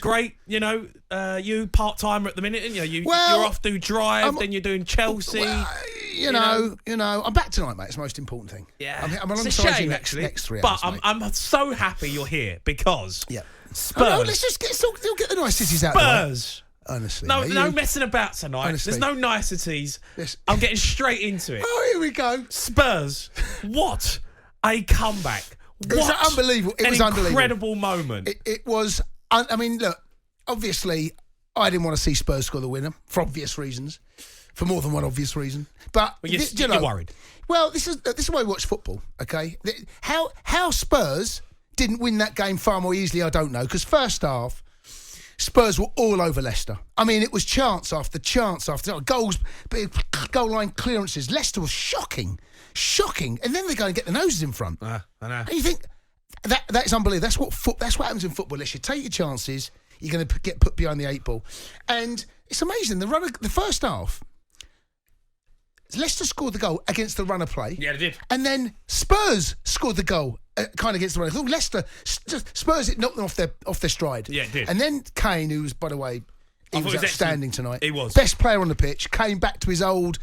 Great, you part-timer at the minute, and you're off to drive, then you're doing Chelsea. You know, I'm back tonight, mate. It's the most important thing. Yeah, I'm alongside you next 3 hours. But I'm so happy you're here because Spurs. Let's just get the niceties out. Spurs. Honestly, no messing about tonight. Honestly. There's no niceties. I'm getting straight into it. Oh, here we go. Spurs. What a comeback! It was unbelievable. It was unbelievable. Incredible moment. It was. I mean, look. Obviously, I didn't want to see Spurs score the winner for obvious reasons, for more than one obvious reason. But you're worried. Well, this is why I watch football. Okay, how Spurs didn't win that game far more easily, I don't know. Because first half, Spurs were all over Leicester. I mean, it was chance after chance after goals, goal line clearances. Leicester was shocking, and then they go and get the noses in front. I know. And you think that's unbelievable. That's what happens in football. You take your chances. You're going to get put behind the 8 ball, and it's amazing. The first half, Leicester scored the goal against the run of play. Yeah, they did. And then Spurs scored the goal kind of against the run. I thought Leicester, Spurs, it knocked them off their stride. Yeah, it did. And then Kane, who was, by the way, he was outstanding tonight. He was. Best player on the pitch, came back to his old...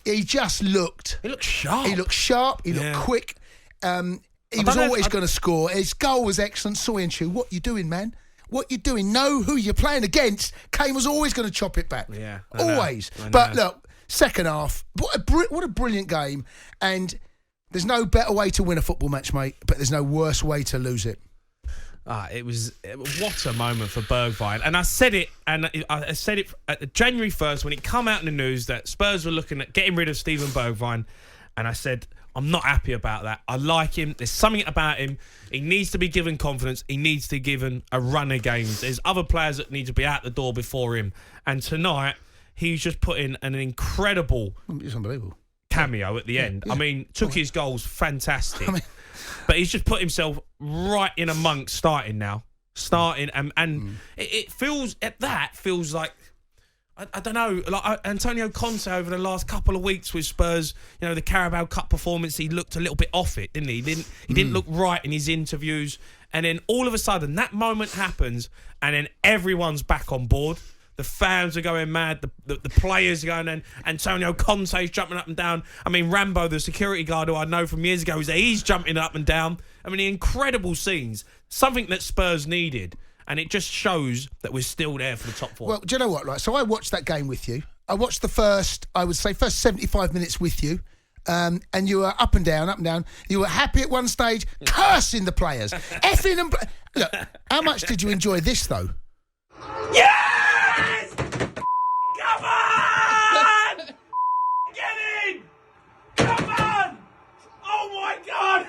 He just looked... He looked sharp. He looked quick. He was always going to score. His goal was excellent. Soyuncu, what you doing, man? What you doing? Know who you're playing against. Kane was always going to chop it back. Yeah, always. But look, second half, what a brilliant game. And there's no better way to win a football match, mate. But there's no worse way to lose it. It was what a moment for Bergwijn. And I said it at January 1st when it come out in the news that Spurs were looking at getting rid of Steven Bergwijn. And I said, I'm not happy about that. I like him. There's something about him. He needs to be given confidence. He needs to be given a run of games. There's other players that need to be out the door before him. And tonight, he's just put in an incredible cameo at the end. Yeah. I mean, took his goals fantastic. But he's just put himself right in amongst starting now. It feels like, I don't know, like Antonio Conte over the last couple of weeks with Spurs, the Carabao Cup performance, he looked a little bit off it, didn't he? He didn't look right in his interviews. And then all of a sudden, that moment happens, and then everyone's back on board. The fans are going mad. The players are going, and Antonio Conte's jumping up and down. I mean, Rambo, the security guard who I know from years ago, he's jumping up and down. I mean, the incredible scenes, something that Spurs needed. And it just shows that we're still there for the top 4. Well, do you know what, right? So I watched that game with you. I watched the first 75 minutes with you. And you were up and down. You were happy at one stage, cursing the players. Effing them. Look, how much did you enjoy this, though? Yes! Come on! Get in! Come on! Oh, my God!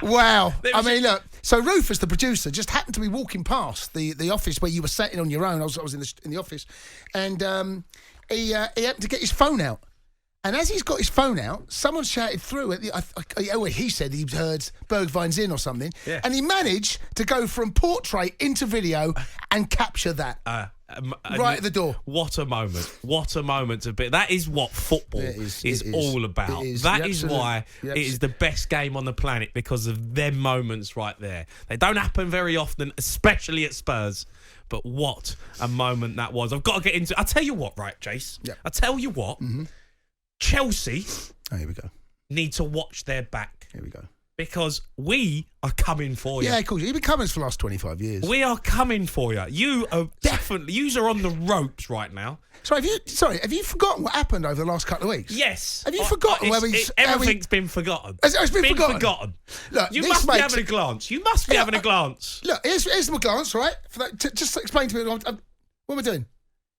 Wow. I mean, look, so Rufus, the producer, just happened to be walking past the office where you were sitting on your own. I was in the office, and he happened to get his phone out. And as he's got his phone out, someone shouted through it. He said he heard Bergwijn's in or something. Yeah. And he managed to go from portrait into video and capture that. Right at the door. What a moment. What a moment to be. That is what football is all about. That is why it is the best game on the planet, because of them moments right there. They don't happen very often, especially at Spurs. But what a moment that was. I've got to get into it. I'll tell you what, right, Jace? Yeah. I'll tell you what. Mm-hmm. Chelsea here we go. Need to watch their back. Here we go. Because we are coming for you. Yeah, of course. You've been coming for the last 25 years. We are coming for you. You are definitely... You are on the ropes right now. So have you forgotten what happened over the last couple of weeks? Yes. Have you forgotten where we... Everything's been forgotten. It's been forgotten. Look, you must be having a glance. You must be having a glance. Look, here's my glance, right? Just explain to me what am I doing?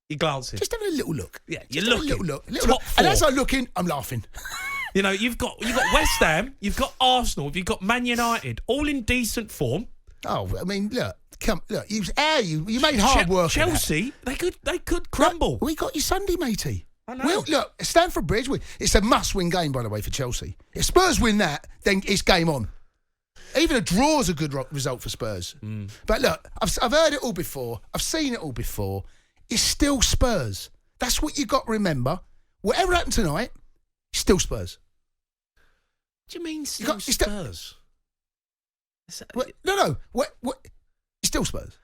You're glancing. Just having a little look. Yeah, you're looking. A little look. And as I look in, I'm laughing. You've got West Ham, you've got Arsenal, you've got Man United, all in decent form. Oh, I mean, look, you made hard work. Chelsea, they could crumble. We got you Sunday, matey. I know. Well, look, Stamford Bridge, it's a must-win game, by the way, for Chelsea. If Spurs win that, then it's game on. Even a draw is a good result for Spurs. But look, I've heard it all before. I've seen it all before. It's still Spurs. That's what you got to remember. Whatever happened tonight, still Spurs. What do you mean still Spurs? No. What? It's still Spurs.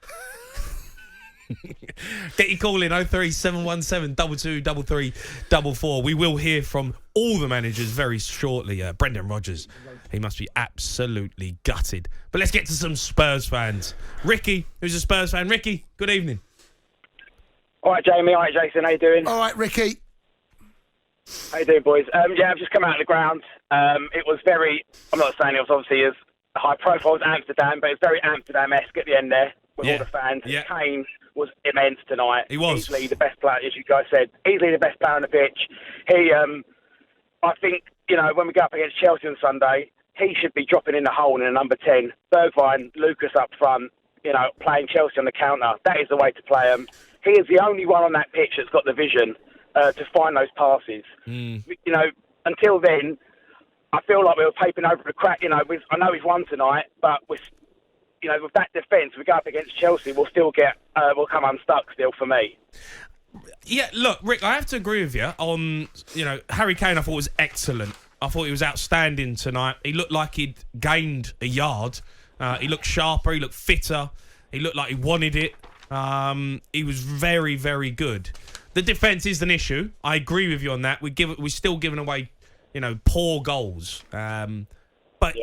Get your call in 03717 223344. We will hear from all the managers very shortly. Brendan Rodgers, he must be absolutely gutted. But let's get to some Spurs fans. Ricky, who's a Spurs fan. Ricky, good evening. All right, Jamie. All right, Jason. How you doing? All right, Ricky. How you doing, boys? I've just come out of the ground. It was very... I'm not saying it was obviously as high profile as Amsterdam, but it's very Amsterdam-esque at the end there with all the fans. Yeah. Kane was immense tonight. He was. Easily the best player, as you guys said. Easily the best player on the pitch. He, I think, when we go up against Chelsea on Sunday, he should be dropping in the hole in a number 10. Bergwijn, Lucas up front, playing Chelsea on the counter. That is the way to play them. He is the only one on that pitch that's got the vision to find those passes. Until then, I feel like we were paping over the crack. I know we've won tonight, but with that defence, we go up against Chelsea, we'll still we'll come unstuck still for me. Yeah, look, Rick, I have to agree with you on, Harry Kane I thought was excellent. I thought he was outstanding tonight. He looked like he'd gained a yard. He looked sharper, he looked fitter, he looked like he wanted it. He was very, very good. The defence is an issue. I agree with you on that. We're still giving away, poor goals. But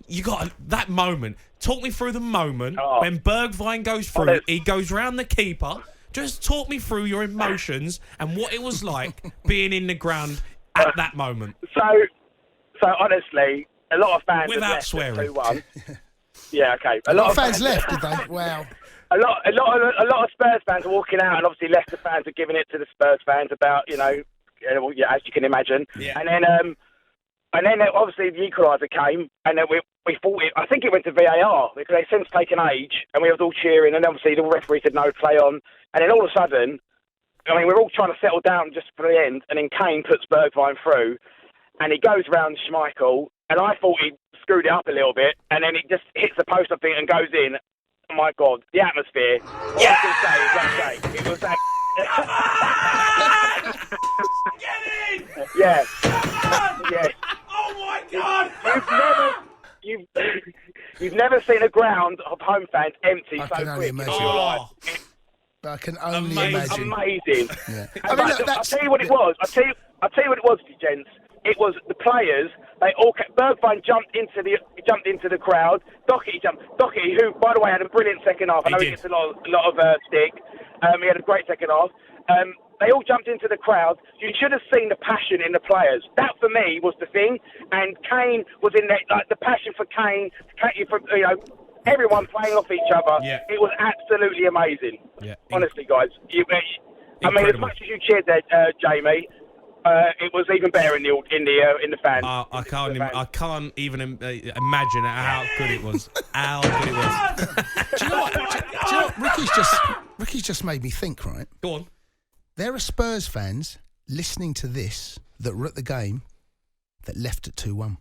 you got that moment. Talk me through the moment when Bergwijn goes through. He goes round the keeper. Just talk me through your emotions and what it was like being in the ground at that moment. So honestly, a lot of fans without left swearing. 2-1. Yeah, okay. A lot of fans left, did they? Wow. A lot of Spurs fans are walking out, and obviously Leicester fans are giving it to the Spurs fans about, as you can imagine. Yeah. And then obviously the equaliser came, and then we thought I think it went to VAR because they've since taken age, and we were all cheering, and obviously the referee said no, play on, and then all of a sudden, we're all trying to settle down just for the end, and then Kane puts Bergwijn through, and he goes round Schmeichel, and I thought he screwed it up a little bit, and then it just hits the post, I think, and goes in. Oh my God, the atmosphere. Yeah! It was that. Get in! Yeah. Yeah. Oh my God! You've never seen a ground of home fans empty so can only quick. imagine. I can only imagine. Amazing. Yeah. I'll tell you what it was. I'll tell you what it was, gents. It was the players. They all. Bergwijn jumped into the crowd. Doherty jumped. Doherty, who, by the way, had a brilliant second half. I know he gets a lot of stick. He had a great second half. They all jumped into the crowd. You should have seen the passion in the players. That, for me, was the thing. And Kane was in there, like the passion for Kane, everyone playing off each other. Yeah. It was absolutely amazing. Yeah. Honestly, guys. As much as you cheered there, Jamie, it was even better in the fans. I can't even imagine how good it was. How good it was. Do you know what? Ricky's just made me think. Right. Go on. There are Spurs fans listening to this that were at the game that left at 2-1.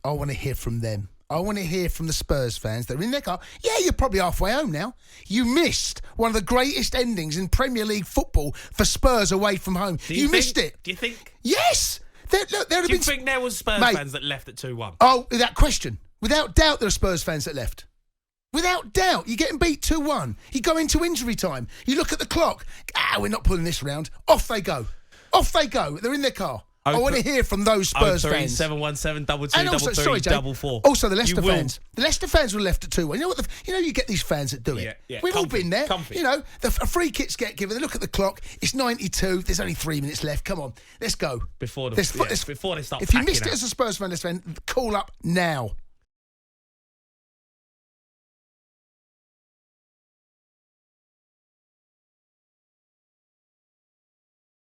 I want to hear from them. I want to hear from the Spurs fans that are in their car. Yeah, you're probably halfway home now. You missed one of the greatest endings in Premier League football for Spurs away from home. You missed it. Do you think? Yes. Do you think there was Spurs fans that left at 2-1? Oh, that question. Without doubt, there are Spurs fans that left. Without doubt. You're getting beat 2-1. You go into injury time. You look at the clock. We're not pulling this round. Off they go. They're in their car. I want to hear from those Spurs fans. 717 223344. Also, the Leicester fans. The Leicester fans were left at 2-1. You know what? You get these fans that do it. Yeah. We've all been there. Comfy. The free kicks get given. They look at the clock. It's 92. There's only 3 minutes left. Come on, let's go. Before they start. If you missed it as a Spurs fan, call up now.